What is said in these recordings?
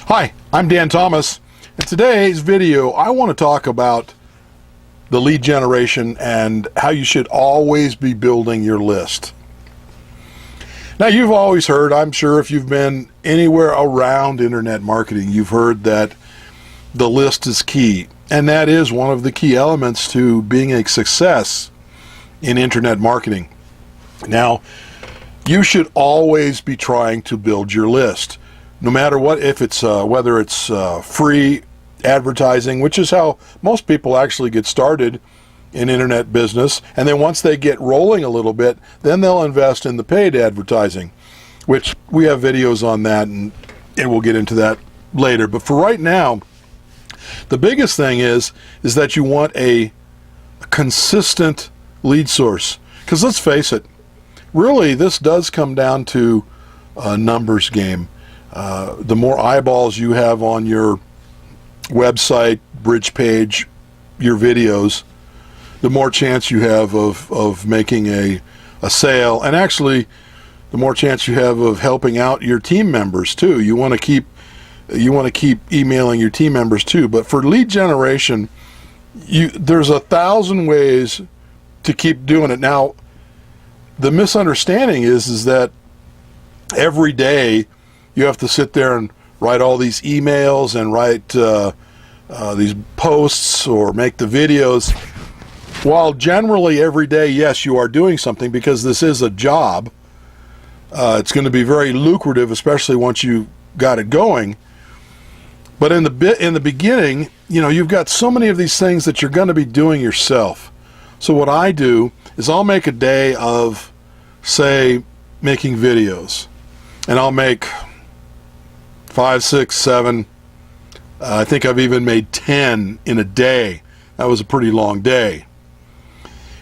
Hi, I'm Dan Thomas. In today's video, I want to talk about the lead generation and how you should always be building your list. Now, you've always heard, I'm sure if you've been anywhere around internet marketing, you've heard that the list is key. And that is one of the key elements to being a success in internet marketing. Now, you should always be trying to build your list. No matter what, if it's whether it's free advertising, which is how most people actually get started in internet business, and then once they get rolling a little bit, then they'll invest in the paid advertising, which we have videos on that, and we'll get into that later. But for right now, the biggest thing is that you want a consistent lead source, because let's face it, really this does come down to a numbers game. The more eyeballs you have on your website, bridge page, your videos, the more chance you have of making a sale, and actually the more chance you have of helping out your team members too. You want to keep emailing your team members too. But for lead generation, there's 1,000 ways to keep doing it. Now, the misunderstanding is that every day you have to sit there and write all these emails and write these posts or make the videos. While generally every day, yes, you are doing something because this is a job. It's going to be very lucrative, especially once you got it going. But in the beginning, you've got so many of these things that you're going to be doing yourself. So what I do is I'll make a day of, say, making videos, and I'll make 5, 6, 7. I think I've even made 10 in a day. That was a pretty long day.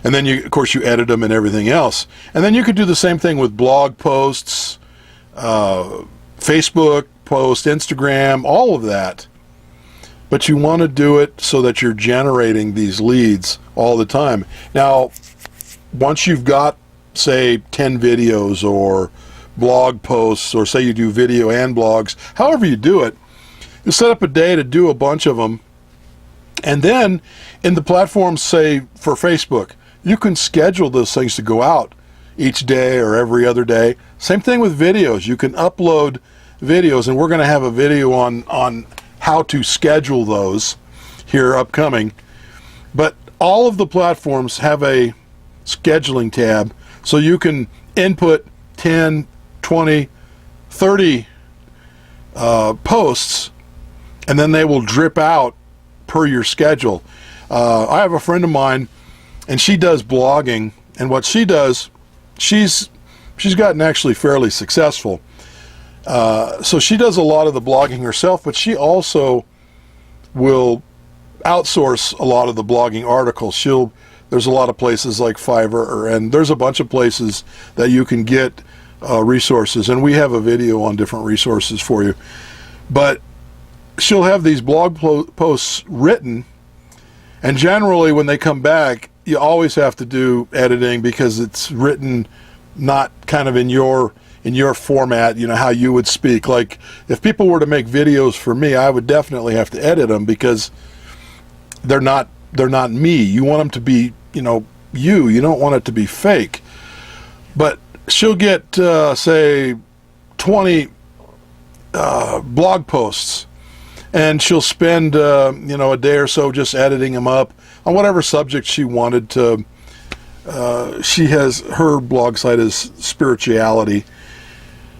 And then of course you edit them and everything else. And then you could do the same thing with blog posts, Facebook posts, Instagram, all of that. But you want to do it so that you're generating these leads all the time. Now, once you've got, say, 10 videos or blog posts, or say you do video and blogs, however you do it, you set up a day to do a bunch of them. And then in the platforms, say for Facebook, you can schedule those things to go out each day or every other day. Same thing with videos. You can upload videos, and we're going to have a video on how to schedule those here upcoming. But all of the platforms have a scheduling tab, so you can input 10, 20, 30 posts, and then they will drip out per your schedule. I have a friend of mine, and she does blogging, and what she does, she's gotten actually fairly successful. So she does a lot of the blogging herself, but she also will outsource a lot of the blogging articles. There's a lot of places like Fiverr, and there's a bunch of places that you can get resources, and we have a video on different resources for you. But she'll have these blog posts written, and generally when they come back, you always have to do editing because it's written not kind of in your format, how you would speak. Like if people were to make videos for me, I would definitely have to edit them because they're not me. You want them to be, you don't want it to be fake. But she'll get, say, 20 blog posts, and she'll spend, a day or so just editing them up on whatever subject she wanted to. Her blog site is spirituality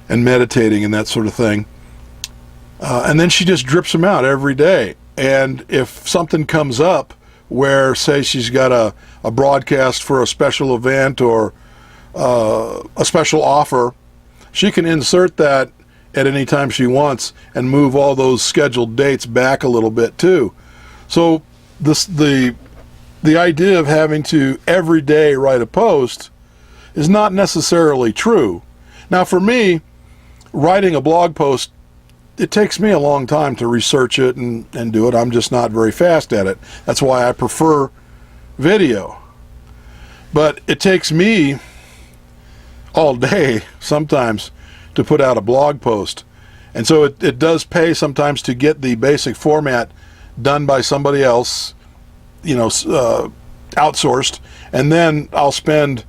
and meditating and that sort of thing. And then she just drips them out every day. And if something comes up where, say, she's got a broadcast for a special event or a special offer, she can insert that at any time she wants and move all those scheduled dates back a little bit too. So the idea of having to every day write a post is not necessarily true. Now for me, writing a blog post, it takes me a long time to research it and do it. I'm just not very fast at it. That's why I prefer video. But it takes me all day sometimes to put out a blog post. And so it does pay sometimes to get the basic format done by somebody else, outsourced, and then I'll spend,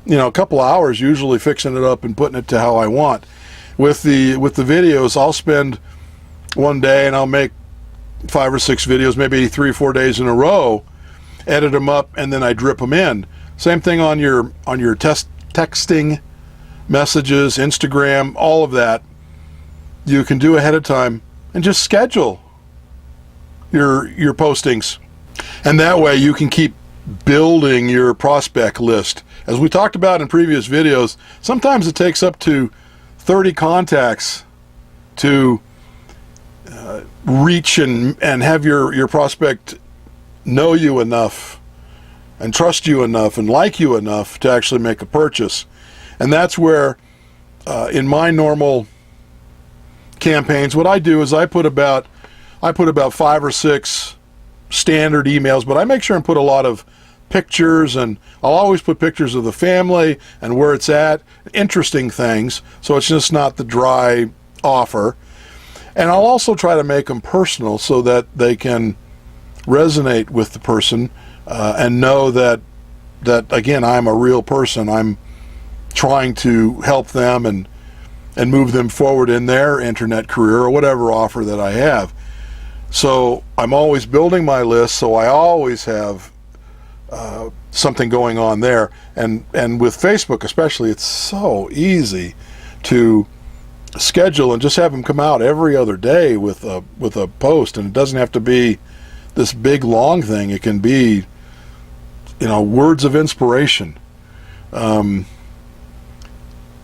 a couple hours usually fixing it up and putting it to how I want. With the videos, I'll spend one day and I'll make 5 or 6 videos, maybe 3 or 4 days in a row, edit them up, and then I drip them in. Same thing on your texting messages, Instagram, all of that. You can do ahead of time and just schedule your postings. And that way you can keep building your prospect list. As we talked about in previous videos, sometimes it takes up to 30 contacts to reach and have your prospect know you enough and trust you enough and like you enough to actually make a purchase. And that's where in my normal campaigns, what I do is I put about 5 or 6 standard emails, but I make sure and put a lot of pictures, and I'll always put pictures of the family and where it's at, interesting things, so it's just not the dry offer. And I'll also try to make them personal so that they can resonate with the person and know that again, I'm a real person. I'm trying to help them and move them forward in their internet career or whatever offer that I have. So I'm always building my list, so I always have something going on there. And with Facebook especially, it's so easy to schedule and just have them come out every other day with a post, and it doesn't have to be this big long thing. It can be words of inspiration,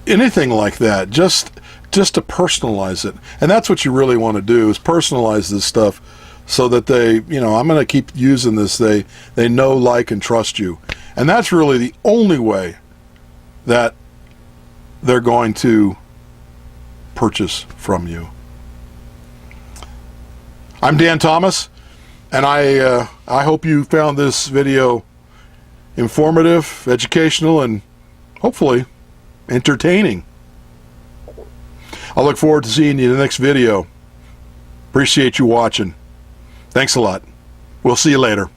anything like that, just to personalize it. And that's what you really want to do, is personalize this stuff so that they, I'm going to keep using this, they know, like, and trust you. And that's really the only way that they're going to purchase from you. I'm Dan Thomas, and I hope you found this video informative, educational, and hopefully entertaining. I look forward to seeing you in the next video. Appreciate you watching. Thanks a lot. We'll see you later.